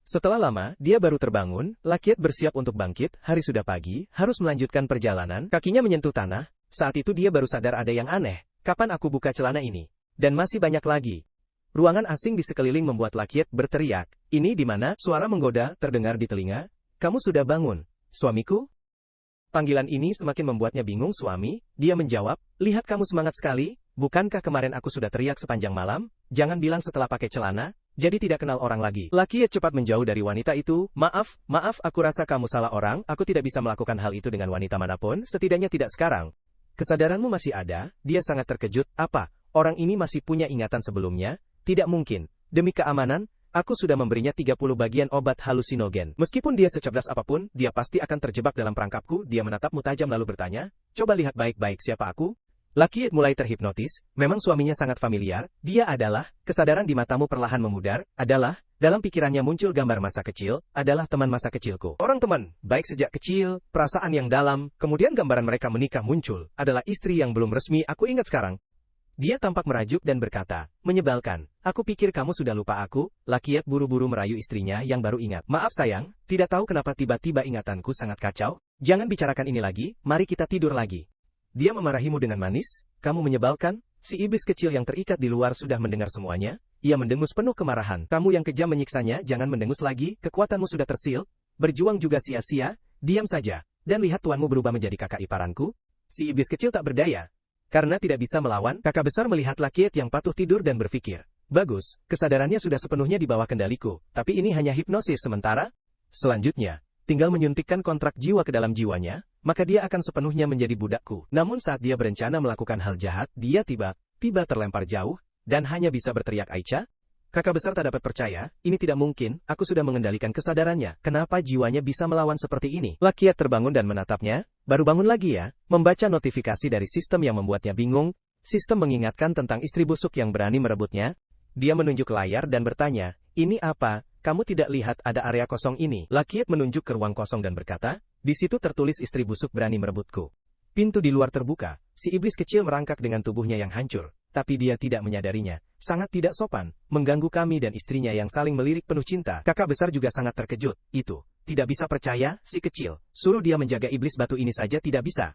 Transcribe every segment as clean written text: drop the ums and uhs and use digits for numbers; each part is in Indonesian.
Setelah lama, dia baru terbangun, Lakiat bersiap untuk bangkit, hari sudah pagi, harus melanjutkan perjalanan, kakinya menyentuh tanah, saat itu dia baru sadar ada yang aneh, kapan aku buka celana ini? Dan masih banyak lagi. Ruangan asing di sekeliling membuat Lakiat berteriak, ini di mana? Suara menggoda terdengar di telinga, kamu sudah bangun, suamiku? Panggilan ini semakin membuatnya bingung suami, dia menjawab, lihat kamu semangat sekali, bukankah kemarin aku sudah teriak sepanjang malam, jangan bilang setelah pakai celana, jadi tidak kenal orang lagi. Lakiat cepat menjauh dari wanita itu, maaf, aku rasa kamu salah orang, aku tidak bisa melakukan hal itu dengan wanita manapun, setidaknya tidak sekarang. Kesadaranmu masih ada, dia sangat terkejut, apa, orang ini masih punya ingatan sebelumnya, tidak mungkin, demi keamanan, aku sudah memberinya 30 bagian obat halusinogen. Meskipun dia secerdas apapun, dia pasti akan terjebak dalam perangkapku, dia menatapmu tajam lalu bertanya, coba lihat baik-baik siapa aku? Lakiat mulai terhipnotis, memang suaminya sangat familiar, dia adalah, kesadaran di matamu perlahan memudar, adalah, dalam pikirannya muncul gambar masa kecil, adalah teman masa kecilku. Orang teman, baik sejak kecil, perasaan yang dalam, kemudian gambaran mereka menikah muncul, adalah istri yang belum resmi, aku ingat sekarang. Dia tampak merajuk dan berkata, menyebalkan, aku pikir kamu sudah lupa aku, Lakiat buru-buru merayu istrinya yang baru ingat. Maaf sayang, tidak tahu kenapa tiba-tiba ingatanku sangat kacau, jangan bicarakan ini lagi, mari kita tidur lagi. Dia memarahimu dengan manis, kamu menyebalkan, si iblis kecil yang terikat di luar sudah mendengar semuanya, ia mendengus penuh kemarahan, kamu yang kejam menyiksanya, jangan mendengus lagi, kekuatanmu sudah tersil, berjuang juga sia-sia, diam saja, dan lihat tuanmu berubah menjadi kakak iparanku, si iblis kecil tak berdaya, karena tidak bisa melawan, kakak besar melihat Lakiat yang patuh tidur dan berpikir, bagus, kesadarannya sudah sepenuhnya di bawah kendaliku, tapi ini hanya hipnosis sementara, selanjutnya, tinggal menyuntikkan kontrak jiwa ke dalam jiwanya, maka dia akan sepenuhnya menjadi budakku. Namun saat dia berencana melakukan hal jahat, dia tiba-tiba terlempar jauh, dan hanya bisa berteriak Aicha. Kakak besar tak dapat percaya, ini tidak mungkin, aku sudah mengendalikan kesadarannya, kenapa jiwanya bisa melawan seperti ini? Lakiat terbangun dan menatapnya, baru bangun lagi ya, membaca notifikasi dari sistem yang membuatnya bingung, sistem mengingatkan tentang istri busuk yang berani merebutnya. Dia menunjuk layar dan bertanya, ini apa? Kamu tidak lihat ada area kosong ini? Lakiat menunjuk ke ruang kosong dan berkata, di situ tertulis istri busuk berani merebutku. Pintu di luar terbuka, si iblis kecil merangkak dengan tubuhnya yang hancur, tapi dia tidak menyadarinya, sangat tidak sopan, mengganggu kami dan istrinya yang saling melirik penuh cinta. Kakak besar juga sangat terkejut, itu, tidak bisa percaya, si kecil, suruh dia menjaga iblis batu ini saja tidak bisa.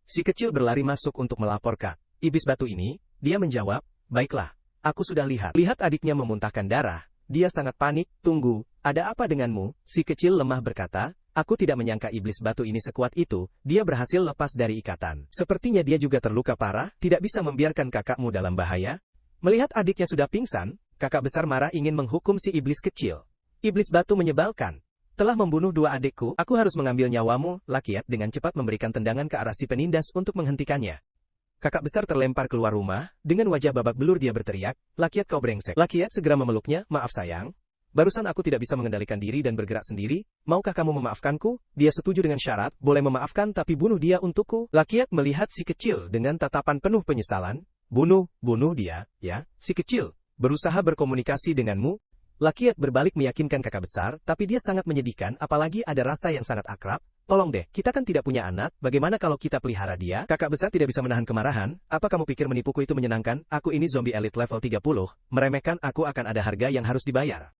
Si kecil berlari masuk untuk melapor ke iblis batu ini, dia menjawab, baiklah, aku sudah lihat adiknya memuntahkan darah. Dia sangat panik, tunggu, ada apa denganmu? Si kecil lemah berkata, aku tidak menyangka iblis batu ini sekuat itu, dia berhasil lepas dari ikatan. Sepertinya dia juga terluka parah, tidak bisa membiarkan kakakmu dalam bahaya. Melihat adiknya sudah pingsan, kakak besar marah ingin menghukum si iblis kecil. Iblis batu menyebalkan. Telah membunuh dua adikku, aku harus mengambil nyawamu, Lakiat dengan cepat memberikan tendangan ke arah si penindas untuk menghentikannya. Kakak besar terlempar keluar rumah, dengan wajah babak belur dia berteriak, Lakiat kau brengsek. Lakiat segera memeluknya, maaf sayang. Barusan aku tidak bisa mengendalikan diri dan bergerak sendiri, maukah kamu memaafkanku? Dia setuju dengan syarat, boleh memaafkan tapi bunuh dia untukku. Lakiat melihat si kecil dengan tatapan penuh penyesalan, bunuh dia, ya, si kecil, berusaha berkomunikasi denganmu. Lakiat berbalik meyakinkan kakak besar, tapi dia sangat menyedihkan apalagi ada rasa yang sangat akrab. Tolong deh, kita kan tidak punya anak, bagaimana kalau kita pelihara dia? Kakak besar tidak bisa menahan kemarahan, apa kamu pikir menipuku itu menyenangkan? Aku ini zombie elite level 30, meremehkan aku akan ada harga yang harus dibayar.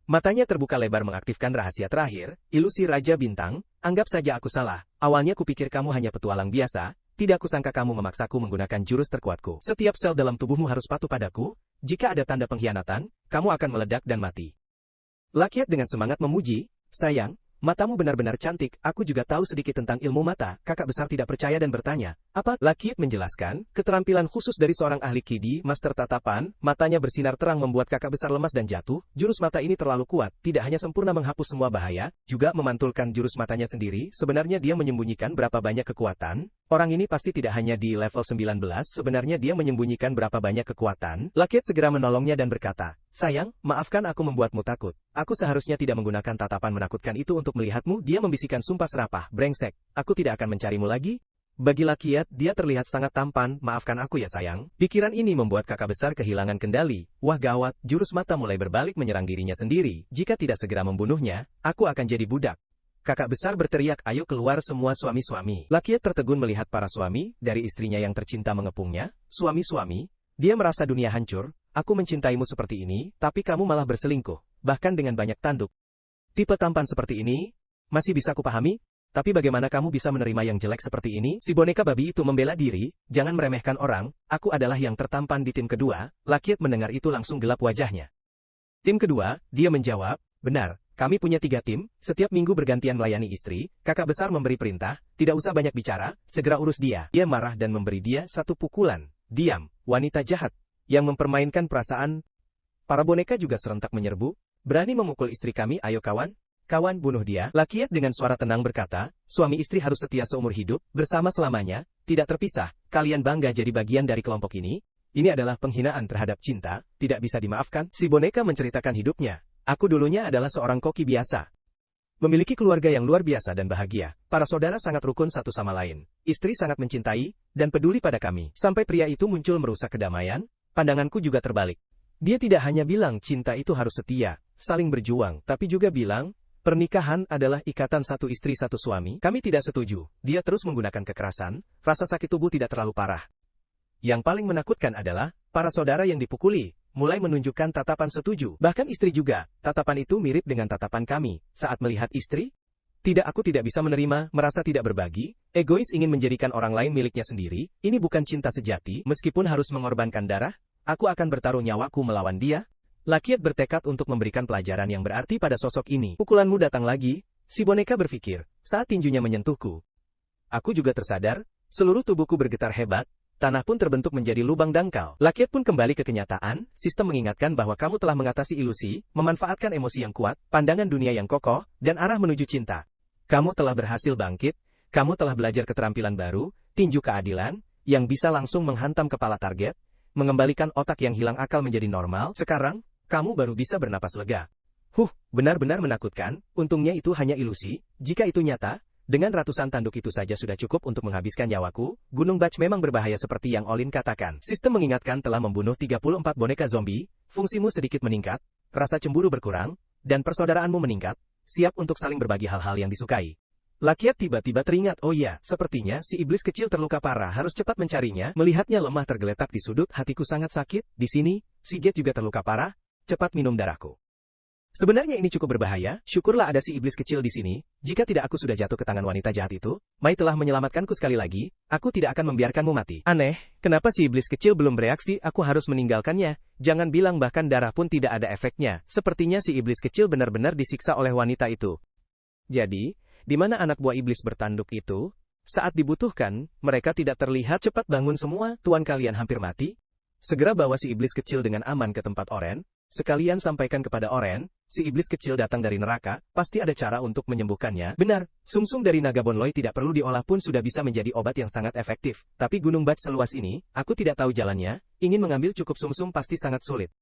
Matanya terbuka lebar mengaktifkan rahasia terakhir, ilusi Raja Bintang, anggap saja aku salah, awalnya kupikir kamu hanya petualang biasa, tidak kusangka kamu memaksaku menggunakan jurus terkuatku. Setiap sel dalam tubuhmu harus patuh padaku, jika ada tanda pengkhianatan, kamu akan meledak dan mati. Lakiat dengan semangat memuji, sayang, matamu benar-benar cantik, aku juga tahu sedikit tentang ilmu mata, kakak besar tidak percaya dan bertanya, apa? Lakiat menjelaskan, keterampilan khusus dari seorang ahli kidi, master tatapan, matanya bersinar terang membuat kakak besar lemas dan jatuh, jurus mata ini terlalu kuat, tidak hanya sempurna menghapus semua bahaya, juga memantulkan jurus matanya sendiri, sebenarnya dia menyembunyikan berapa banyak kekuatan, orang ini pasti tidak hanya di level 19, sebenarnya dia menyembunyikan berapa banyak kekuatan. Lakiat segera menolongnya dan berkata, sayang, maafkan aku membuatmu takut. Aku seharusnya tidak menggunakan tatapan menakutkan itu untuk melihatmu. Dia membisikkan sumpah serapah, brengsek, aku tidak akan mencarimu lagi. Bagi Lakiat, dia terlihat sangat tampan, maafkan aku ya sayang. Pikiran ini membuat kakak besar kehilangan kendali. Wah gawat, jurus mata mulai berbalik menyerang dirinya sendiri. Jika tidak segera membunuhnya, aku akan jadi budak. Kakak besar berteriak, ayo keluar semua suami-suami. Lakiat tertegun melihat para suami, dari istrinya yang tercinta mengepungnya, suami-suami, dia merasa dunia hancur, aku mencintaimu seperti ini, tapi kamu malah berselingkuh, bahkan dengan banyak tanduk. Tipe tampan seperti ini, masih bisa kupahami, tapi bagaimana kamu bisa menerima yang jelek seperti ini? Si boneka babi itu membela diri, jangan meremehkan orang, aku adalah yang tertampan di tim kedua. Lakiat mendengar itu langsung gelap wajahnya. Tim kedua, dia menjawab, benar, kami punya 3 tim, setiap minggu bergantian melayani istri, kakak besar memberi perintah, tidak usah banyak bicara, segera urus dia. Dia marah dan memberi dia 1 pukulan. Diam, wanita jahat, yang mempermainkan perasaan. Para boneka juga serentak menyerbu, berani memukul istri kami, ayo kawan. Kawan, bunuh dia. Lakiat dengan suara tenang berkata, suami istri harus setia seumur hidup, bersama selamanya, tidak terpisah. Kalian bangga jadi bagian dari kelompok ini? Ini adalah penghinaan terhadap cinta, tidak bisa dimaafkan. Si boneka menceritakan hidupnya. Aku dulunya adalah seorang koki biasa. Memiliki keluarga yang luar biasa dan bahagia. Para saudara sangat rukun satu sama lain. Istri sangat mencintai, dan peduli pada kami. Sampai pria itu muncul merusak kedamaian, pandanganku juga terbalik. Dia tidak hanya bilang cinta itu harus setia, saling berjuang, tapi juga bilang, pernikahan adalah ikatan satu istri satu suami. Kami tidak setuju. Dia terus menggunakan kekerasan, rasa sakit tubuh tidak terlalu parah. Yang paling menakutkan adalah, para saudara yang dipukuli, mulai menunjukkan tatapan setuju. Bahkan istri juga, tatapan itu mirip dengan tatapan kami. Saat melihat istri, aku tidak bisa menerima, merasa tidak berbagi, egois ingin menjadikan orang lain miliknya sendiri. Ini bukan cinta sejati, meskipun harus mengorbankan darah, aku akan bertaruh nyawaku melawan dia. Lakiat bertekad untuk memberikan pelajaran yang berarti pada sosok ini. Pukulanmu datang lagi, si boneka berpikir, saat tinjunya menyentuhku. Aku juga tersadar, seluruh tubuhku bergetar hebat, tanah pun terbentuk menjadi lubang dangkal. Lakiat pun kembali ke kenyataan, sistem mengingatkan bahwa kamu telah mengatasi ilusi, memanfaatkan emosi yang kuat, pandangan dunia yang kokoh, dan arah menuju cinta. Kamu telah berhasil bangkit, kamu telah belajar keterampilan baru, tinju keadilan, yang bisa langsung menghantam kepala target, mengembalikan otak yang hilang akal menjadi normal. Sekarang, kamu baru bisa bernapas lega. Benar-benar menakutkan, untungnya itu hanya ilusi, jika itu nyata, dengan ratusan tanduk itu saja sudah cukup untuk menghabiskan nyawaku. Gunung Bach memang berbahaya seperti yang Olin katakan. Sistem mengingatkan telah membunuh 34 boneka zombie, fungsimu sedikit meningkat, rasa cemburu berkurang, dan persaudaraanmu meningkat, siap untuk saling berbagi hal-hal yang disukai. Lakiat tiba-tiba teringat, oh iya, sepertinya si iblis kecil terluka parah, harus cepat mencarinya. Melihatnya lemah tergeletak di sudut, hatiku sangat sakit. Di sini, si Get juga terluka parah. Cepat minum darahku. Sebenarnya ini cukup berbahaya, syukurlah ada si iblis kecil di sini, jika tidak aku sudah jatuh ke tangan wanita jahat itu. Mai telah menyelamatkanku sekali lagi, aku tidak akan membiarkanmu mati. Aneh, kenapa si iblis kecil belum bereaksi, aku harus meninggalkannya, jangan bilang bahkan darah pun tidak ada efeknya, sepertinya si iblis kecil benar-benar disiksa oleh wanita itu. Jadi, di mana anak buah iblis bertanduk itu? Saat dibutuhkan, mereka tidak terlihat. Cepat bangun semua, tuan kalian hampir mati. Segera bawa si iblis kecil dengan aman ke tempat Oren. Sekalian sampaikan kepada Oren, si iblis kecil datang dari neraka, pasti ada cara untuk menyembuhkannya. Benar, sumsum dari naga Bonloy tidak perlu diolah pun sudah bisa menjadi obat yang sangat efektif. Tapi Gunung Bach seluas ini, aku tidak tahu jalannya, ingin mengambil cukup sumsum pasti sangat sulit.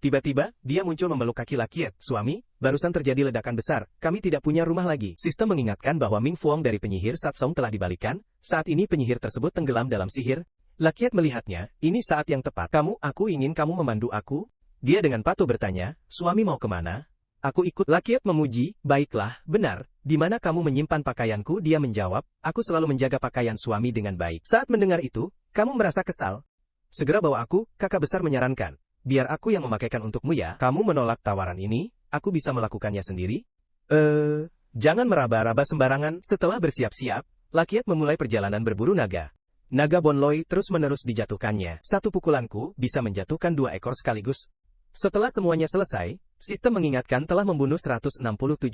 Tiba-tiba, dia muncul memeluk kaki Lakiat. Suami, barusan terjadi ledakan besar, kami tidak punya rumah lagi. Sistem mengingatkan bahwa Ming Fuong dari penyihir Satsong telah dibalikan, saat ini penyihir tersebut tenggelam dalam sihir. Lakiat melihatnya, ini saat yang tepat. Aku ingin kamu memandu aku. Dia dengan patuh bertanya, suami mau kemana? Aku ikut. Lakiat memuji, baiklah, benar, di mana kamu menyimpan pakaianku? Dia menjawab, aku selalu menjaga pakaian suami dengan baik. Saat mendengar itu, kamu merasa kesal. Segera bawa aku, kakak besar menyarankan. Biar aku yang memakaikan untukmu ya. Kamu menolak tawaran ini, aku bisa melakukannya sendiri? Jangan meraba-raba sembarangan. Setelah bersiap-siap, Lakiat memulai perjalanan berburu naga. Naga Bonloy terus-menerus dijatuhkannya. Satu pukulanku bisa menjatuhkan 2 ekor sekaligus. Setelah semuanya selesai, sistem mengingatkan telah membunuh 167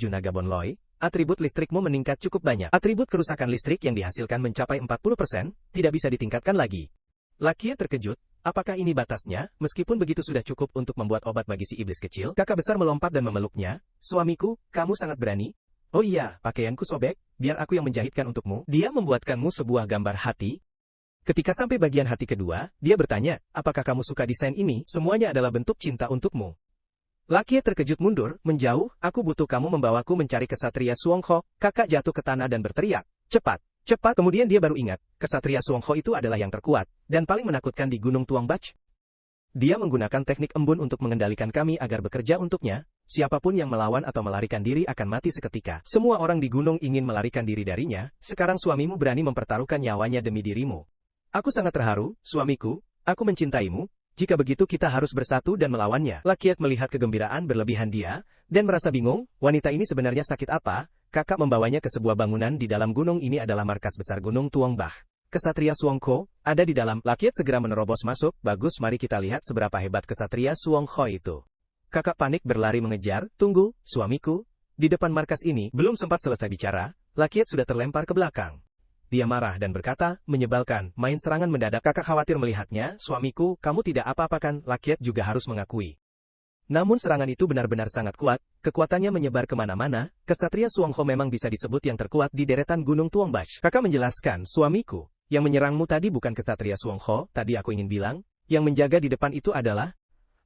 naga Bonloy, atribut listrikmu meningkat cukup banyak. Atribut kerusakan listrik yang dihasilkan mencapai 40%, tidak bisa ditingkatkan lagi. Lakiat terkejut, apakah ini batasnya? Meskipun begitu sudah cukup untuk membuat obat bagi si iblis kecil. Kakak besar melompat dan memeluknya, suamiku, kamu sangat berani. Oh iya, pakaianku sobek, biar aku yang menjahitkan untukmu. Dia membuatkanmu sebuah gambar hati. Ketika sampai bagian hati kedua, dia bertanya, apakah kamu suka desain ini? Semuanya adalah bentuk cinta untukmu. Lakiat terkejut mundur, menjauh, aku butuh kamu membawaku mencari kesatria Suongho. Kakak jatuh ke tanah dan berteriak, cepat, cepat. Kemudian dia baru ingat, kesatria Suongho itu adalah yang terkuat, dan paling menakutkan di Gunung Tuang Bach. Dia menggunakan teknik embun untuk mengendalikan kami agar bekerja untuknya. Siapapun yang melawan atau melarikan diri akan mati seketika. Semua orang di gunung ingin melarikan diri darinya, sekarang suamimu berani mempertaruhkan nyawanya demi dirimu. Aku sangat terharu, suamiku, aku mencintaimu, jika begitu kita harus bersatu dan melawannya. Lakiat melihat kegembiraan berlebihan dia, dan merasa bingung, wanita ini sebenarnya sakit apa? Kakak membawanya ke sebuah bangunan di dalam gunung. Ini adalah markas besar Gunung Tuangbah. Kesatria Suongho ada di dalam. Lakiat segera menerobos masuk. Bagus, mari kita lihat seberapa hebat kesatria Suongho itu. Kakak panik berlari mengejar. Tunggu, suamiku. Di depan markas ini, belum sempat selesai bicara, Lakiat sudah terlempar ke belakang. Dia marah dan berkata, menyebalkan, main serangan mendadak. Kakak khawatir melihatnya. Suamiku, kamu tidak apa-apa kan? Lakiat juga harus mengakui. Namun serangan itu benar-benar sangat kuat, kekuatannya menyebar kemana-mana. Kesatria Suongho memang bisa disebut yang terkuat di deretan Gunung Tuangbah. Kakak menjelaskan, suamiku, yang menyerangmu tadi bukan kesatria Suongho, tadi aku ingin bilang, yang menjaga di depan itu adalah...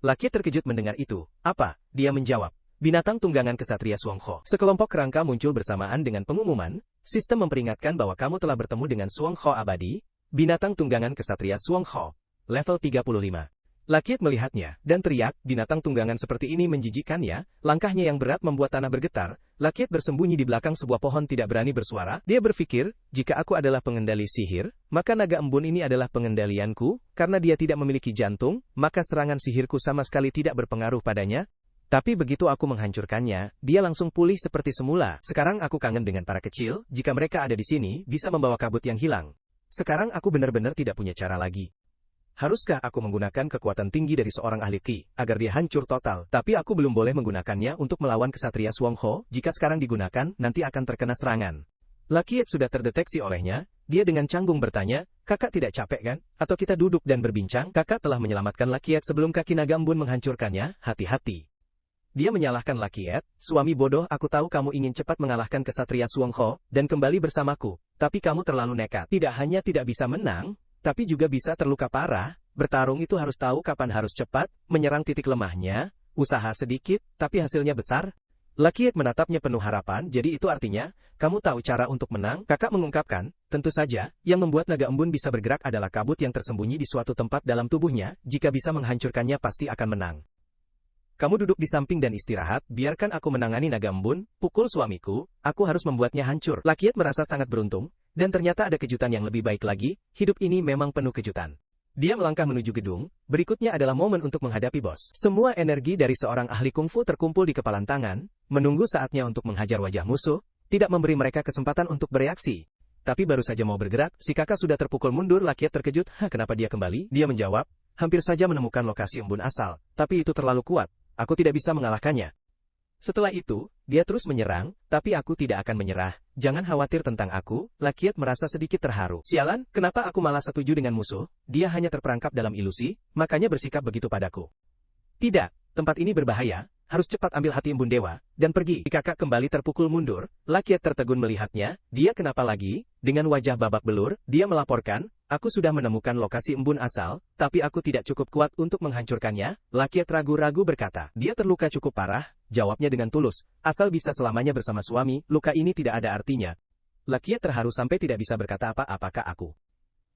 Lakiat terkejut mendengar itu. Apa? Dia menjawab, binatang tunggangan kesatria Suongho. Sekelompok kerangka muncul bersamaan dengan pengumuman, sistem memperingatkan bahwa kamu telah bertemu dengan Suongho abadi, binatang tunggangan kesatria Suongho, level 35. Lakiat melihatnya, dan teriak, binatang tunggangan seperti ini menjijikkan ya, langkahnya yang berat membuat tanah bergetar. Lakiat bersembunyi di belakang sebuah pohon tidak berani bersuara. Dia berpikir, jika aku adalah pengendali sihir, maka naga embun ini adalah pengendalianku, karena dia tidak memiliki jantung, maka serangan sihirku sama sekali tidak berpengaruh padanya. Tapi begitu aku menghancurkannya, dia langsung pulih seperti semula. Sekarang aku kangen dengan para kecil, jika mereka ada di sini, bisa membawa kabut yang hilang. Sekarang aku benar-benar tidak punya cara lagi. Haruskah aku menggunakan kekuatan tinggi dari seorang ahli Qi, agar dia hancur total? Tapi aku belum boleh menggunakannya untuk melawan kesatria Suongho. Jika sekarang digunakan, nanti akan terkena serangan. Lakiat sudah terdeteksi olehnya. Dia dengan canggung bertanya, kakak tidak capek kan? Atau kita duduk dan berbincang? Kakak telah menyelamatkan Lakiat sebelum kaki naga embun menghancurkannya. Hati-hati. Dia menyalahkan Lakiat, suami bodoh, aku tahu kamu ingin cepat mengalahkan kesatria Suongho, dan kembali bersamaku. Tapi kamu terlalu nekat. Tidak hanya tidak bisa menang, tapi juga bisa terluka parah. Bertarung itu harus tahu kapan harus cepat, menyerang titik lemahnya, usaha sedikit, tapi hasilnya besar. Lakiat menatapnya penuh harapan, jadi itu artinya, kamu tahu cara untuk menang? Kakak mengungkapkan, tentu saja, yang membuat naga embun bisa bergerak adalah kabut yang tersembunyi di suatu tempat dalam tubuhnya, jika bisa menghancurkannya pasti akan menang. Kamu duduk di samping dan istirahat, biarkan aku menangani naga embun, pukul suamiku, aku harus membuatnya hancur. Lakiat merasa sangat beruntung, dan ternyata ada kejutan yang lebih baik lagi, hidup ini memang penuh kejutan. Dia melangkah menuju gedung, berikutnya adalah momen untuk menghadapi bos. Semua energi dari seorang ahli kungfu terkumpul di kepalan tangan, menunggu saatnya untuk menghajar wajah musuh, tidak memberi mereka kesempatan untuk bereaksi. Tapi baru saja mau bergerak, si kakak sudah terpukul mundur. Lakiat terkejut, kenapa dia kembali? Dia menjawab, hampir saja menemukan lokasi embun asal, tapi itu terlalu kuat, aku tidak bisa mengalahkannya. Setelah itu, dia terus menyerang, tapi aku tidak akan menyerah. Jangan khawatir tentang aku. Lakiat merasa sedikit terharu. Sialan, kenapa aku malah setuju dengan musuh? Dia hanya terperangkap dalam ilusi, makanya bersikap begitu padaku. Tidak, tempat ini berbahaya, harus cepat ambil hati embun dewa, dan pergi. Kakak kembali terpukul mundur, Lakiat tertegun melihatnya, dia kenapa lagi? Dengan wajah babak belur, dia melaporkan, aku sudah menemukan lokasi embun asal, tapi aku tidak cukup kuat untuk menghancurkannya. Lakiat ragu-ragu berkata, dia terluka cukup parah, jawabnya dengan tulus, asal bisa selamanya bersama suami, luka ini tidak ada artinya. Lakiat terharu sampai tidak bisa berkata apa-apakah aku.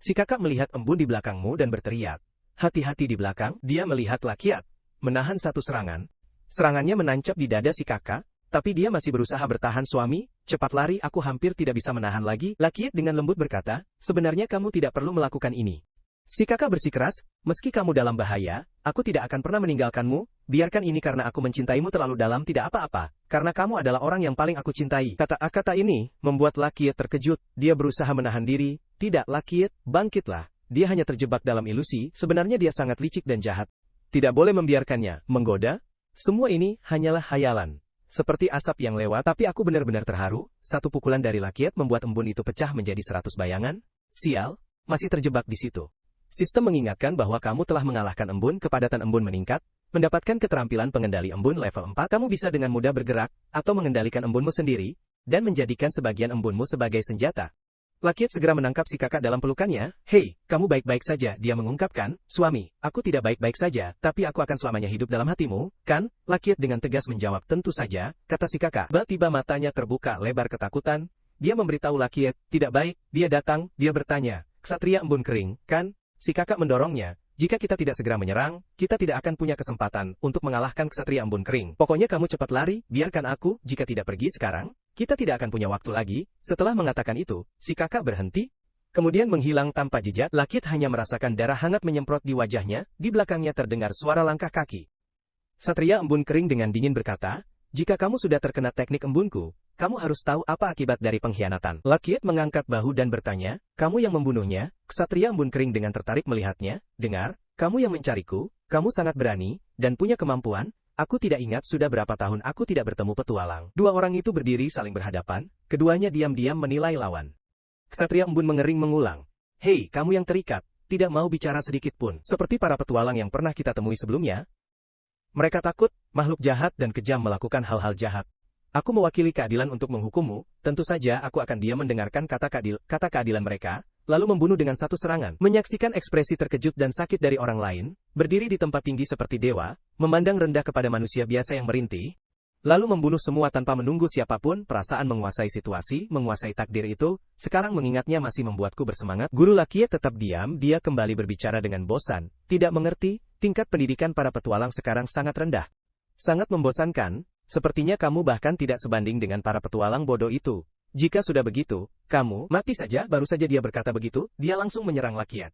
Si kakak melihat embun di belakangmu dan berteriak, hati-hati di belakang. Dia melihat Lakiat menahan satu serangan. Serangannya menancap di dada si kakak, tapi dia masih berusaha bertahan. Suami, cepat lari, aku hampir tidak bisa menahan lagi. Lakiat dengan lembut berkata, sebenarnya kamu tidak perlu melakukan ini. Si kakak bersikeras, meski kamu dalam bahaya, aku tidak akan pernah meninggalkanmu, biarkan ini karena aku mencintaimu terlalu dalam. Tidak apa-apa, karena kamu adalah orang yang paling aku cintai. Kata-kata ini membuat Lakiat terkejut, dia berusaha menahan diri. Tidak, Lakiat, bangkitlah. Dia hanya terjebak dalam ilusi, sebenarnya dia sangat licik dan jahat. Tidak boleh membiarkannya menggoda. Semua ini hanyalah khayalan. Seperti asap yang lewat, tapi aku benar-benar terharu. Satu pukulan dari Lakiat membuat embun itu pecah menjadi 100 bayangan. Sial, masih terjebak di situ. Sistem mengingatkan bahwa kamu telah mengalahkan embun. Kepadatan embun meningkat. Mendapatkan keterampilan pengendali embun level 4, kamu bisa dengan mudah bergerak, atau mengendalikan embunmu sendiri, dan menjadikan sebagian embunmu sebagai senjata. Lakiat segera menangkap si kakak dalam pelukannya. Hei, kamu baik-baik saja, dia mengungkapkan. Suami, aku tidak baik-baik saja, tapi aku akan selamanya hidup dalam hatimu, kan? Lakiat dengan tegas menjawab, tentu saja, kata si kakak. Tiba-tiba matanya terbuka lebar ketakutan. Dia memberitahu Lakiat, tidak baik. Dia datang, dia bertanya, Ksatria embun kering, kan? Si kakak mendorongnya. Jika kita tidak segera menyerang, kita tidak akan punya kesempatan untuk mengalahkan Ksatria embun kering. Pokoknya kamu cepat lari, biarkan aku. Jika tidak pergi sekarang, kita tidak akan punya waktu lagi. Setelah mengatakan itu, si kakak berhenti, kemudian menghilang tanpa jejak. Lakiat hanya merasakan darah hangat menyemprot di wajahnya. Di belakangnya terdengar suara langkah kaki. Ksatria embun kering dengan dingin berkata, Jika kamu sudah terkena teknik embunku, kamu harus tahu apa akibat dari pengkhianatan. Lakiat mengangkat bahu dan bertanya, kamu yang membunuhnya? Ksatria embun kering dengan tertarik melihatnya. Dengar, kamu yang mencariku, kamu sangat berani, dan punya kemampuan. Aku tidak ingat sudah berapa tahun aku tidak bertemu petualang. Dua orang itu berdiri saling berhadapan, keduanya diam-diam menilai lawan. Ksatria embun mengering mengulang. Hei, kamu yang terikat, tidak mau bicara sedikit pun. Seperti para petualang yang pernah kita temui sebelumnya. Mereka takut, makhluk jahat dan kejam melakukan hal-hal jahat. Aku mewakili keadilan untuk menghukummu, tentu saja aku akan diam mendengarkan kata keadilan mereka, lalu membunuh dengan satu serangan. Menyaksikan ekspresi terkejut dan sakit dari orang lain, berdiri di tempat tinggi seperti dewa, memandang rendah kepada manusia biasa yang merintih, lalu membunuh semua tanpa menunggu siapapun. Perasaan menguasai situasi, menguasai takdir itu, sekarang mengingatnya masih membuatku bersemangat. Guru Lakiat tetap diam, dia kembali berbicara dengan bosan, tidak mengerti, tingkat pendidikan para petualang sekarang sangat rendah. Sangat membosankan, sepertinya kamu bahkan tidak sebanding dengan para petualang bodoh itu. Jika sudah begitu, kamu mati saja. Baru saja dia berkata begitu, dia langsung menyerang Lakiat.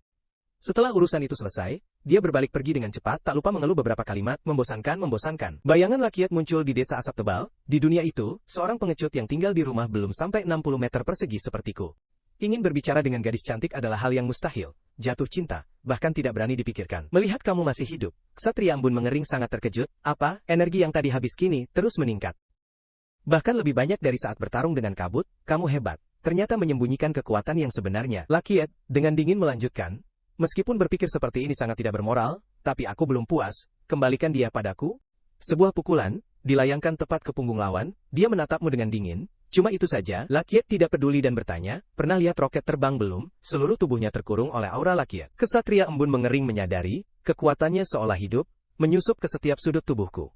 Setelah urusan itu selesai, dia berbalik pergi dengan cepat, tak lupa mengeluh beberapa kalimat, membosankan. Bayangan Lakiat muncul di desa asap tebal. Di dunia itu, seorang pengecut yang tinggal di rumah belum sampai 60 meter persegi sepertiku. Ingin berbicara dengan gadis cantik adalah hal yang mustahil. Jatuh cinta, bahkan tidak berani dipikirkan. Melihat kamu masih hidup, Ksatria Embun mengering sangat terkejut. Apa, energi yang tadi habis kini, terus meningkat. Bahkan lebih banyak dari saat bertarung dengan kabut, kamu hebat. Ternyata menyembunyikan kekuatan yang sebenarnya. Lakiat, dengan dingin melanjutkan. Meskipun berpikir seperti ini sangat tidak bermoral, tapi aku belum puas. Kembalikan dia padaku. Sebuah pukulan, dilayangkan tepat ke punggung lawan, dia menatapmu dengan dingin. Cuma itu saja. Lakiat tidak peduli dan bertanya, pernah lihat roket terbang belum? Seluruh tubuhnya terkurung oleh aura Lakiat. Ksatria Embun mengering menyadari, kekuatannya seolah hidup, menyusup ke setiap sudut tubuhku.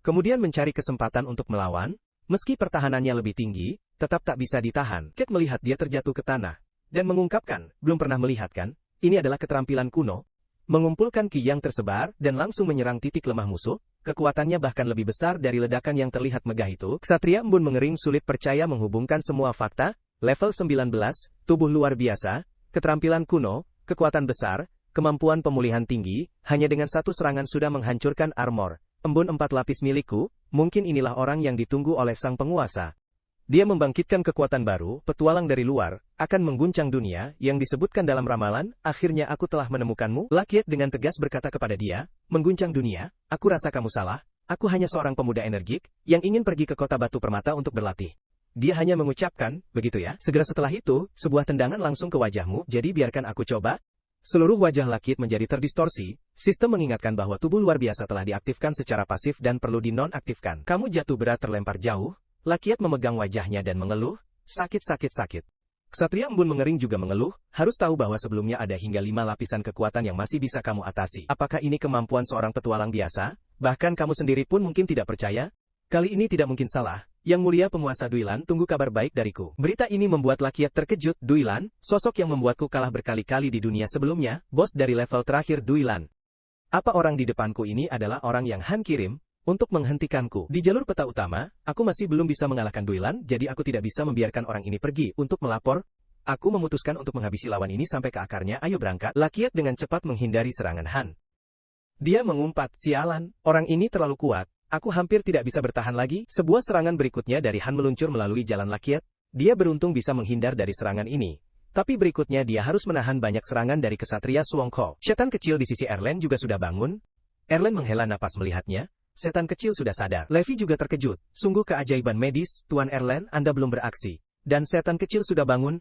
Kemudian mencari kesempatan untuk melawan, meski pertahanannya lebih tinggi, tetap tak bisa ditahan. Lakiat melihat dia terjatuh ke tanah, dan mengungkapkan, belum pernah melihat kan? Ini adalah keterampilan kuno. Mengumpulkan ki yang tersebar, dan langsung menyerang titik lemah musuh. Kekuatannya bahkan lebih besar dari ledakan yang terlihat megah itu. Ksatria Embun mengering sulit percaya menghubungkan semua fakta. Level 19, tubuh luar biasa, keterampilan kuno, kekuatan besar, kemampuan pemulihan tinggi, hanya dengan satu serangan sudah menghancurkan armor embun 4 lapis milikku. Mungkin inilah orang yang ditunggu oleh sang penguasa. Dia membangkitkan kekuatan baru, petualang dari luar, akan mengguncang dunia, yang disebutkan dalam ramalan. Akhirnya aku telah menemukanmu. Lakiat dengan tegas berkata kepada dia, mengguncang dunia, aku rasa kamu salah, aku hanya seorang pemuda energik, yang ingin pergi ke kota batu permata untuk berlatih. Dia hanya mengucapkan, begitu ya. Segera setelah itu, sebuah tendangan langsung ke wajahmu, jadi biarkan aku coba. Seluruh wajah Lakiat menjadi terdistorsi, sistem mengingatkan bahwa tubuh luar biasa telah diaktifkan secara pasif dan perlu dinonaktifkan. Kamu jatuh berat terlempar jauh. Lakiat memegang wajahnya dan mengeluh, sakit. Ksatria Embun mengering juga mengeluh, harus tahu bahwa sebelumnya ada hingga 5 lapisan kekuatan yang masih bisa kamu atasi. Apakah ini kemampuan seorang petualang biasa? Bahkan kamu sendiri pun mungkin tidak percaya. Kali ini tidak mungkin salah. Yang mulia penguasa Duilan, tunggu kabar baik dariku. Berita ini membuat Lakiat terkejut. Duilan, sosok yang membuatku kalah berkali-kali di dunia sebelumnya, bos dari level terakhir Duilan. Apa orang di depanku ini adalah orang yang Han kirim untuk menghentikanku? Di jalur peta utama, aku masih belum bisa mengalahkan Duilan, jadi aku tidak bisa membiarkan orang ini pergi untuk melapor. Aku memutuskan untuk menghabisi lawan ini sampai ke akarnya. Ayo berangkat. Lakiat dengan cepat menghindari serangan Han. Dia mengumpat, sialan, orang ini terlalu kuat. Aku hampir tidak bisa bertahan lagi. Sebuah serangan berikutnya dari Han meluncur melalui jalan Lakiat. Dia beruntung bisa menghindar dari serangan ini. Tapi berikutnya dia harus menahan banyak serangan dari kesatria Suongko. Setan kecil di sisi Erlen juga sudah bangun. Erlen menghela napas melihatnya. Setan kecil sudah sadar. Levi juga terkejut. Sungguh keajaiban medis, Tuan Erlen, Anda belum beraksi. Dan setan kecil sudah bangun.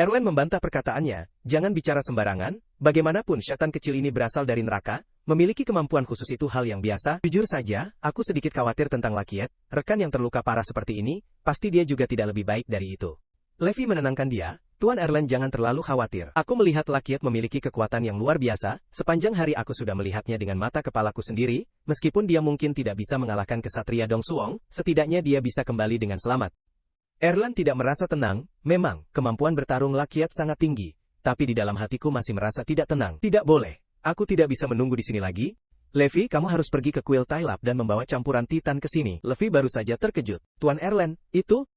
Erlen membantah perkataannya, jangan bicara sembarangan, bagaimanapun setan kecil ini berasal dari neraka, memiliki kemampuan khusus itu hal yang biasa. Jujur saja, aku sedikit khawatir tentang Lakiat, rekan yang terluka parah seperti ini, pasti dia juga tidak lebih baik dari itu. Levi menenangkan dia, Tuan Erlen jangan terlalu khawatir. Aku melihat Lakiat memiliki kekuatan yang luar biasa, sepanjang hari aku sudah melihatnya dengan mata kepalaku sendiri, meskipun dia mungkin tidak bisa mengalahkan kesatria Dong Suong, setidaknya dia bisa kembali dengan selamat. Erlen tidak merasa tenang, memang, kemampuan bertarung Lakiat sangat tinggi, tapi di dalam hatiku masih merasa tidak tenang. Tidak boleh, aku tidak bisa menunggu di sini lagi. Levi, kamu harus pergi ke kuil Tailap dan membawa campuran Titan ke sini. Levi baru saja terkejut. Tuan Erlen, itu?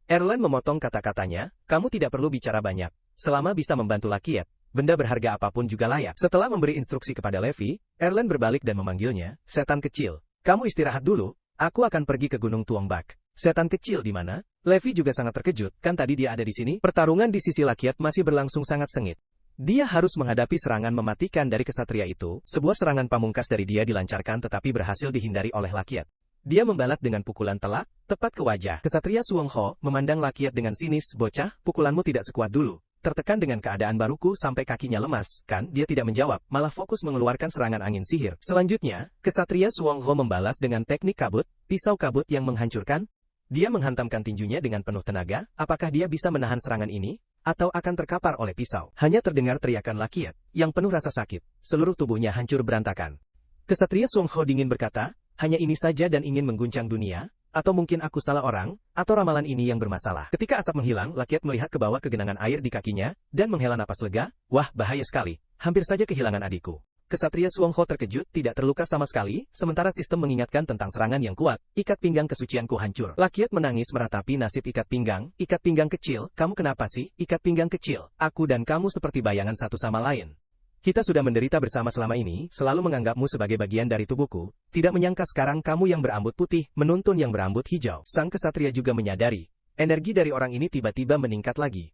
Erlen memotong kata-katanya, kamu tidak perlu bicara banyak. Selama bisa membantu Lakiat, benda berharga apapun juga layak. Setelah memberi instruksi kepada Levi, Erlen berbalik dan memanggilnya, setan kecil. Kamu istirahat dulu. Aku akan pergi ke Gunung Tuongbak. Setan kecil di mana? Levi juga sangat terkejut, kan tadi dia ada di sini? Pertarungan di sisi Lakiat masih berlangsung sangat sengit. Dia harus menghadapi serangan mematikan dari kesatria itu. Sebuah serangan pamungkas dari dia dilancarkan tetapi berhasil dihindari oleh Lakiat. Dia membalas dengan pukulan telak, tepat ke wajah. Kesatria Suongho memandang Lakiat dengan sinis, bocah, pukulanmu tidak sekuat dulu. Tertekan dengan keadaan baruku sampai kakinya lemas, kan? Dia tidak menjawab, malah fokus mengeluarkan serangan angin sihir. Selanjutnya, Kesatria Suongho membalas dengan teknik kabut, pisau kabut yang menghancurkan. Dia menghantamkan tinjunya dengan penuh tenaga. Apakah dia bisa menahan serangan ini? Atau akan terkapar oleh pisau? Hanya terdengar teriakan Lakiat, yang penuh rasa sakit. Seluruh tubuhnya hancur berantakan. Kesatria Suongho dingin berkata, hanya ini saja dan ingin mengguncang dunia? Atau mungkin aku salah orang? Atau ramalan ini yang bermasalah? Ketika asap menghilang, Lakiat melihat ke bawah ke genangan air di kakinya, dan menghela napas lega. Wah, bahaya sekali. Hampir saja kehilangan adikku. Kesatria Suongho terkejut, tidak terluka sama sekali, sementara sistem mengingatkan tentang serangan yang kuat. Ikat pinggang kesucianku hancur. Lakiat menangis meratapi nasib ikat pinggang kecil. Kamu kenapa sih, ikat pinggang kecil? Aku dan kamu seperti bayangan satu sama lain. Kita sudah menderita bersama selama ini, selalu menganggapmu sebagai bagian dari tubuhku. Tidak menyangka sekarang kamu yang berambut putih, menuntun yang berambut hijau. Sang kesatria juga menyadari, energi dari orang ini tiba-tiba meningkat lagi.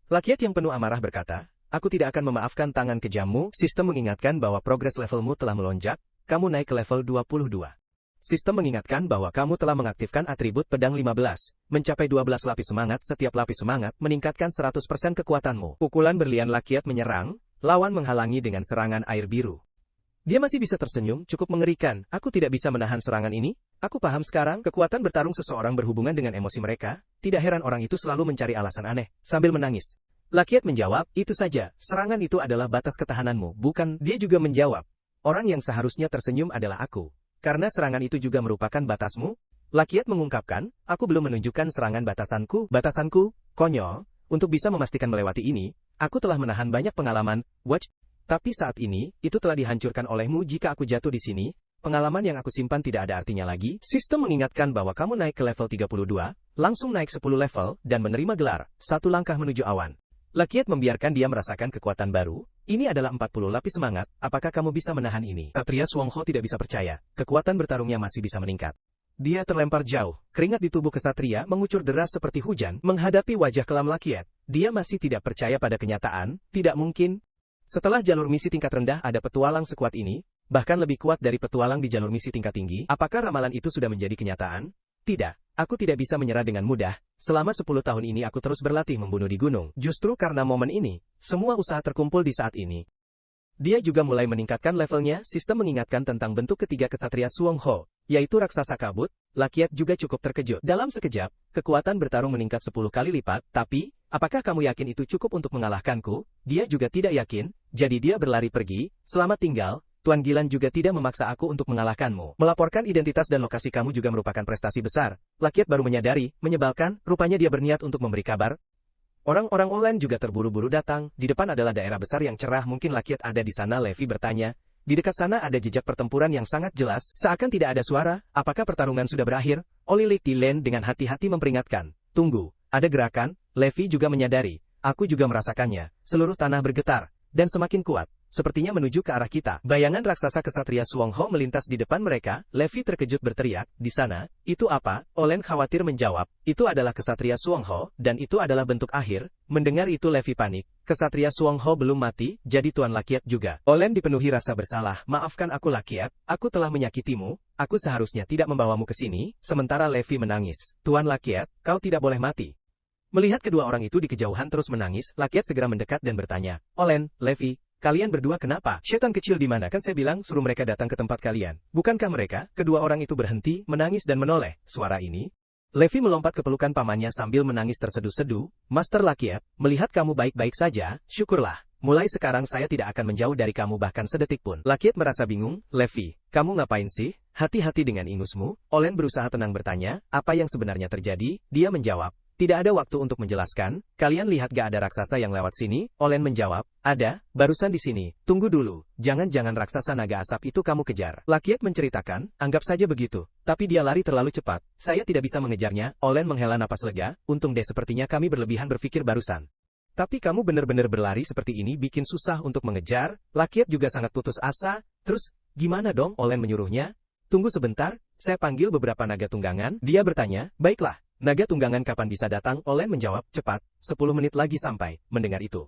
Lakiat yang penuh amarah berkata, aku tidak akan memaafkan tangan kejammu. Sistem mengingatkan bahwa progres levelmu telah melonjak, kamu naik ke level 22. Sistem mengingatkan bahwa kamu telah mengaktifkan atribut pedang 15, mencapai 12 lapis semangat. Setiap lapis semangat meningkatkan 100% kekuatanmu. Pukulan berlian Lakiat menyerang, lawan menghalangi dengan serangan air biru. Dia masih bisa tersenyum, cukup mengerikan. Aku tidak bisa menahan serangan ini. Aku paham sekarang, kekuatan bertarung seseorang berhubungan dengan emosi mereka. Tidak heran orang itu selalu mencari alasan aneh, sambil menangis. Lakiat menjawab, itu saja, serangan itu adalah batas ketahananmu, bukan? Dia juga menjawab, orang yang seharusnya tersenyum adalah aku. Karena serangan itu juga merupakan batasmu? Lakiat mengungkapkan, aku belum menunjukkan serangan batasanku, konyol. Untuk bisa memastikan melewati ini, aku telah menahan banyak pengalaman, watch. Tapi saat ini, itu telah dihancurkan olehmu. Jika aku jatuh di sini, pengalaman yang aku simpan tidak ada artinya lagi. Sistem mengingatkan bahwa kamu naik ke level 32, langsung naik 10 level, dan menerima gelar, satu langkah menuju awan. Lakiat membiarkan dia merasakan kekuatan baru. Ini adalah 40 lapis semangat, apakah kamu bisa menahan ini? Kesatria Suongho tidak bisa percaya, kekuatan bertarungnya masih bisa meningkat. Dia terlempar jauh, keringat di tubuh kesatria mengucur deras seperti hujan, menghadapi wajah kelam Lakiat. Dia masih tidak percaya pada kenyataan, tidak mungkin. Setelah jalur misi tingkat rendah ada petualang sekuat ini, bahkan lebih kuat dari petualang di jalur misi tingkat tinggi. Apakah ramalan itu sudah menjadi kenyataan? Tidak, aku tidak bisa menyerah dengan mudah. Selama 10 tahun ini aku terus berlatih membunuh di gunung. Justru karena momen ini, semua usaha terkumpul di saat ini. Dia juga mulai meningkatkan levelnya. Sistem mengingatkan tentang bentuk ketiga kesatria Suongho, yaitu raksasa kabut. Lakiat juga cukup terkejut. Dalam sekejap, kekuatan bertarung meningkat 10 kali lipat. Tapi, apakah kamu yakin itu cukup untuk mengalahkanku? Dia juga tidak yakin, jadi dia berlari pergi. Selamat tinggal, Tuan Gilan juga tidak memaksa aku untuk mengalahkanmu. Melaporkan identitas dan lokasi kamu juga merupakan prestasi besar. Lakiat baru menyadari, menyebalkan, rupanya dia berniat untuk memberi kabar. Orang-orang Olen juga terburu-buru datang. Di depan adalah daerah besar yang cerah. Mungkin Lakiat ada di sana. Levi bertanya. Di dekat sana ada jejak pertempuran yang sangat jelas. Seakan tidak ada suara. Apakah pertarungan sudah berakhir? Olilik Tilen dengan hati-hati memperingatkan. Tunggu, ada gerakan. Levi juga menyadari. Aku juga merasakannya. Seluruh tanah bergetar. Dan semakin kuat. Sepertinya menuju ke arah kita. Bayangan raksasa kesatria Suongho melintas di depan mereka. Levi terkejut berteriak, di sana, itu apa? Olen khawatir menjawab, itu adalah kesatria Suongho, dan itu adalah bentuk akhir. Mendengar itu Levi panik. Kesatria Suongho belum mati, jadi Tuan Lakiat juga. Olen dipenuhi rasa bersalah. Maafkan aku Lakiat, aku telah menyakitimu. Aku seharusnya tidak membawamu ke sini. Sementara Levi menangis. Tuan Lakiat, kau tidak boleh mati. Melihat kedua orang itu di kejauhan terus menangis, Lakiat segera mendekat dan bertanya, Olen, Levi, kalian berdua kenapa? Setan kecil di mana? Kan saya bilang suruh mereka datang ke tempat kalian. Bukankah mereka? Kedua orang itu berhenti, menangis dan menoleh. Suara ini. Levi melompat ke pelukan pamannya sambil menangis terseduh-seduh. Master Lakiat, melihat kamu baik-baik saja, syukurlah. Mulai sekarang saya tidak akan menjauh dari kamu bahkan sedetik pun. Lakiat merasa bingung. Levi, kamu ngapain sih? Hati-hati dengan ingusmu. Olen berusaha tenang bertanya, apa yang sebenarnya terjadi? Dia menjawab. Tidak ada waktu untuk menjelaskan, kalian lihat gak ada raksasa yang lewat sini? Olen menjawab, ada, barusan di sini. Tunggu dulu, jangan-jangan raksasa naga asap itu kamu kejar. Lakiat menceritakan, anggap saja begitu. Tapi dia lari terlalu cepat, saya tidak bisa mengejarnya. Olen menghela napas lega, untung deh sepertinya kami berlebihan berpikir barusan. Tapi kamu benar-benar berlari seperti ini bikin susah untuk mengejar. Lakiat juga sangat putus asa, terus, gimana dong? Olen menyuruhnya. Tunggu sebentar, Saya panggil beberapa naga tunggangan. Dia bertanya, baiklah, naga tunggangan kapan bisa datang? Olen menjawab, cepat, 10 menit lagi sampai. Mendengar itu,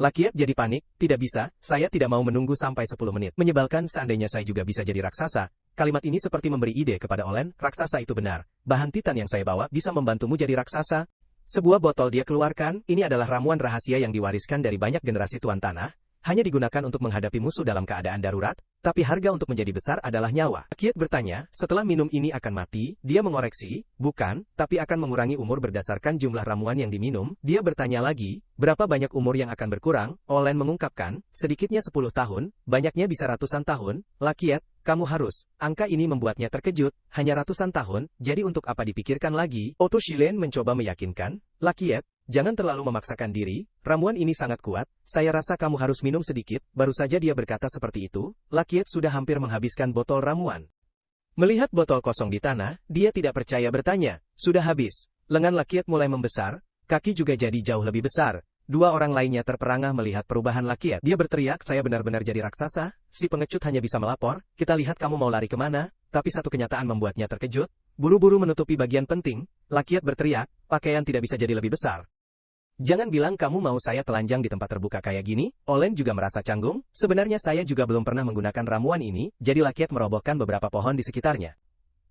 Lakiat jadi panik, tidak bisa, saya tidak mau menunggu sampai 10 menit. Menyebalkan, seandainya saya juga bisa jadi raksasa. Kalimat ini seperti memberi ide kepada Olen, raksasa itu benar. Bahan titan yang saya bawa bisa membantumu jadi raksasa. Sebuah botol dia keluarkan, ini adalah ramuan rahasia yang diwariskan dari banyak generasi Tuan Tanah. Hanya digunakan untuk menghadapi musuh dalam keadaan darurat, tapi harga untuk menjadi besar adalah nyawa. Lakiat bertanya, setelah minum ini akan mati? Dia mengoreksi, bukan, tapi akan mengurangi umur berdasarkan jumlah ramuan yang diminum. Dia bertanya lagi, berapa banyak umur yang akan berkurang? Olen mengungkapkan, sedikitnya 10 tahun, banyaknya bisa ratusan tahun. Lakiat, kamu harus. Angka ini membuatnya terkejut, hanya ratusan tahun, jadi untuk apa dipikirkan lagi? Otto Shilen mencoba meyakinkan, Lakiat, jangan terlalu memaksakan diri, ramuan ini sangat kuat, saya rasa kamu harus minum sedikit. Baru saja dia berkata seperti itu, Lakiat sudah hampir menghabiskan botol ramuan. Melihat botol kosong di tanah, dia tidak percaya bertanya, sudah habis. Lengan Lakiat mulai membesar, kaki juga jadi jauh lebih besar. Dua orang lainnya terperangah melihat perubahan Lakiat. Dia berteriak, saya benar-benar jadi raksasa, si pengecut hanya bisa melapor, kita lihat kamu mau lari kemana, tapi satu kenyataan membuatnya terkejut. Buru-buru menutupi bagian penting, Lakiat berteriak, pakaian tidak bisa jadi lebih besar. Jangan bilang kamu mau saya telanjang di tempat terbuka kayak gini. Olen juga merasa canggung, sebenarnya saya juga belum pernah menggunakan ramuan ini, jadi Lakiat merobohkan beberapa pohon di sekitarnya.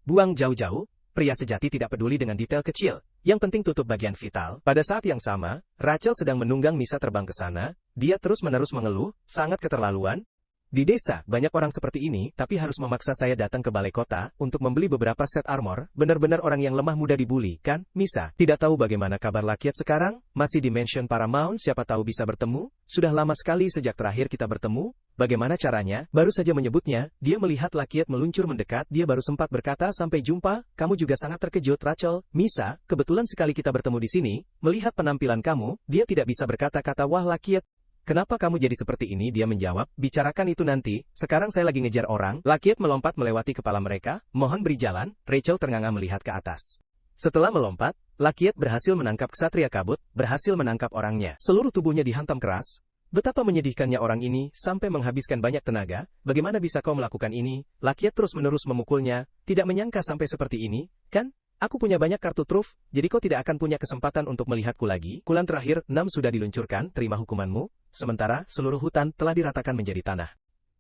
Buang jauh-jauh, pria sejati tidak peduli dengan detail kecil, yang penting tutup bagian vital. Pada saat yang sama, Rachel sedang menunggang Misa terbang ke sana, dia terus-menerus mengeluh, sangat keterlaluan. Di desa, banyak orang seperti ini, tapi harus memaksa saya datang ke balai kota, untuk membeli beberapa set armor, benar-benar orang yang lemah mudah dibully, kan? Misa, tidak tahu bagaimana kabar Lakiat sekarang? Masih di Mansion Paramount, siapa tahu bisa bertemu? Sudah lama sekali sejak terakhir kita bertemu, bagaimana caranya? Baru saja menyebutnya, dia melihat Lakiat meluncur mendekat, dia baru sempat berkata sampai jumpa, kamu juga sangat terkejut Rachel. Misa, kebetulan sekali kita bertemu di sini, melihat penampilan kamu, dia tidak bisa berkata-kata wah Lakiat. Kenapa kamu jadi seperti ini? Dia menjawab, bicarakan itu nanti, sekarang saya lagi ngejar orang. Lakiat melompat melewati kepala mereka, mohon beri jalan. Rachel ternganga melihat ke atas. Setelah melompat, Lakiat berhasil menangkap ksatria kabut, berhasil menangkap orangnya. Seluruh tubuhnya dihantam keras. Betapa menyedihkannya orang ini, sampai menghabiskan banyak tenaga. Bagaimana bisa kau melakukan ini? Lakiat terus-menerus memukulnya, tidak menyangka sampai seperti ini, kan? Aku punya banyak kartu truf, jadi kau tidak akan punya kesempatan untuk melihatku lagi. Kulan terakhir, 6 sudah diluncurkan, terima hukumanmu. Sementara, seluruh hutan telah diratakan menjadi tanah.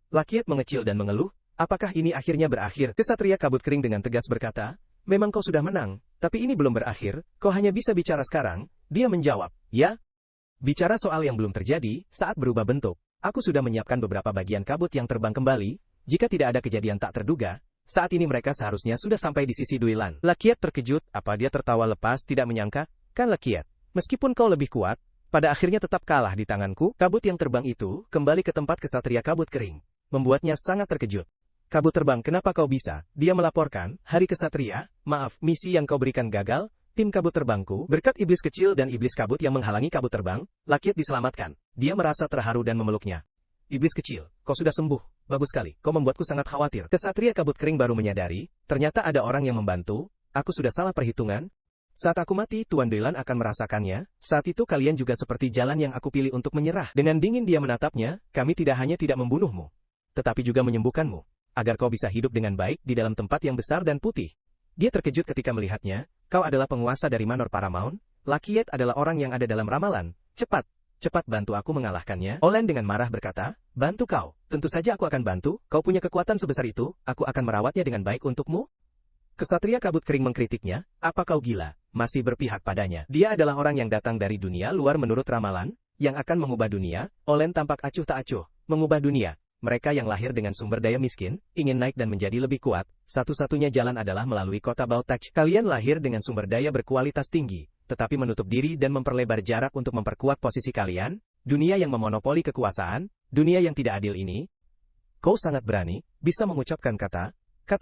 Lakiat mengecil dan mengeluh, apakah ini akhirnya berakhir? Kesatria kabut kering dengan tegas berkata, memang kau sudah menang, tapi ini belum berakhir, kau hanya bisa bicara sekarang. Dia menjawab, ya? Bicara soal yang belum terjadi, saat berubah bentuk. Aku sudah menyiapkan beberapa bagian kabut yang terbang kembali, jika tidak ada kejadian tak terduga. Saat ini mereka seharusnya sudah sampai di sisi Duilan. Lakiat terkejut, apa dia tertawa lepas tidak menyangka? Kan Lakiat, meskipun kau lebih kuat, pada akhirnya tetap kalah di tanganku. Kabut yang terbang itu kembali ke tempat kesatria kabut kering, membuatnya sangat terkejut. Kabut terbang, kenapa kau bisa? Dia melaporkan, hari kesatria, maaf, misi yang kau berikan gagal, tim kabut terbangku, berkat iblis kecil dan iblis kabut yang menghalangi kabut terbang, Lakiat diselamatkan. Dia merasa terharu dan memeluknya. Iblis kecil, kau sudah sembuh. Bagus sekali, kau membuatku sangat khawatir. Kesatria kabut kering baru menyadari, ternyata ada orang yang membantu, aku sudah salah perhitungan. Saat aku mati, Tuan Duilan akan merasakannya, saat itu kalian juga seperti jalan yang aku pilih untuk menyerah. Dengan dingin dia menatapnya, kami tidak hanya tidak membunuhmu, tetapi juga menyembuhkanmu, agar kau bisa hidup dengan baik di dalam tempat yang besar dan putih. Dia terkejut ketika melihatnya, kau adalah penguasa dari Manor Paramount, Lakiat adalah orang yang ada dalam ramalan, cepat. Cepat bantu aku mengalahkannya. Olen dengan marah berkata, bantu kau. Tentu saja aku akan bantu, kau punya kekuatan sebesar itu, aku akan merawatnya dengan baik untukmu. Kesatria kabut kering mengkritiknya, apa kau gila, masih berpihak padanya. Dia adalah orang yang datang dari dunia luar menurut ramalan, yang akan mengubah dunia. Olen tampak acuh tak acuh, mengubah dunia. Mereka yang lahir dengan sumber daya miskin, ingin naik dan menjadi lebih kuat, satu-satunya jalan adalah melalui kota Baltach. Kalian lahir dengan sumber daya berkualitas tinggi, tetapi menutup diri dan memperlebar jarak untuk memperkuat posisi kalian, dunia yang memonopoli kekuasaan, dunia yang tidak adil ini. Kau sangat berani, bisa mengucapkan kata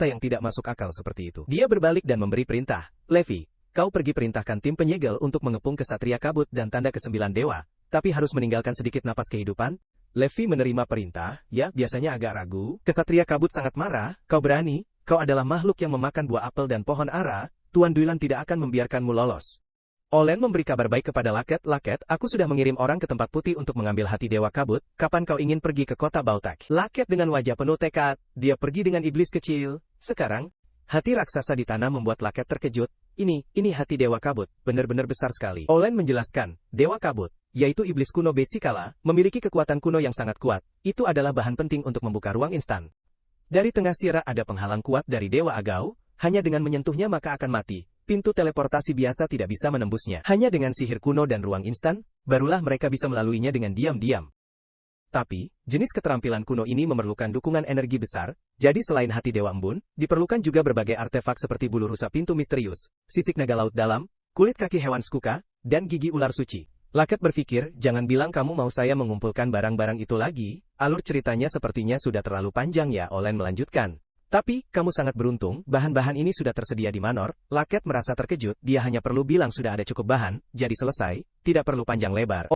yang tidak masuk akal seperti itu. Dia berbalik dan memberi perintah, Levi, kau pergi perintahkan tim penyegel untuk mengepung kesatria kabut dan tanda ke-9 dewa, tapi harus meninggalkan sedikit napas kehidupan. Levi menerima perintah, ya biasanya agak ragu. Kesatria kabut sangat marah, kau berani, kau adalah makhluk yang memakan buah apel dan pohon ara, Tuan Duilan tidak akan membiarkanmu lolos. Olen memberi kabar baik kepada Lakiat, Lakiat, aku sudah mengirim orang ke tempat putih untuk mengambil hati Dewa Kabut, kapan kau ingin pergi ke kota Baltach? Lakiat dengan wajah penuh tekad, dia pergi dengan iblis kecil. Sekarang, Hati raksasa di tanah membuat Laket terkejut. Ini hati Dewa Kabut, benar-benar besar sekali. Olen menjelaskan, Dewa Kabut, yaitu iblis kuno Besikala, memiliki kekuatan kuno yang sangat kuat. Itu adalah bahan penting untuk membuka ruang instan. Dari tengah Sierra ada penghalang kuat dari Dewa Agau, hanya dengan menyentuhnya maka akan mati. Pintu teleportasi biasa tidak bisa menembusnya. Hanya dengan sihir kuno dan ruang instan, barulah mereka bisa melaluinya dengan diam-diam. Tapi, jenis keterampilan kuno ini memerlukan dukungan energi besar, jadi selain hati Dewa Embun, diperlukan juga berbagai artefak seperti bulu rusa pintu misterius, sisik naga laut dalam, kulit kaki hewan skuka, dan gigi ular suci. Laket berpikir, jangan bilang kamu mau saya mengumpulkan barang-barang itu lagi, alur ceritanya sepertinya sudah terlalu panjang ya. Olen melanjutkan. Tapi, kamu sangat beruntung, bahan-bahan ini sudah tersedia di Manor. Laket merasa terkejut, dia hanya perlu bilang sudah ada cukup bahan, jadi selesai, tidak perlu panjang lebar.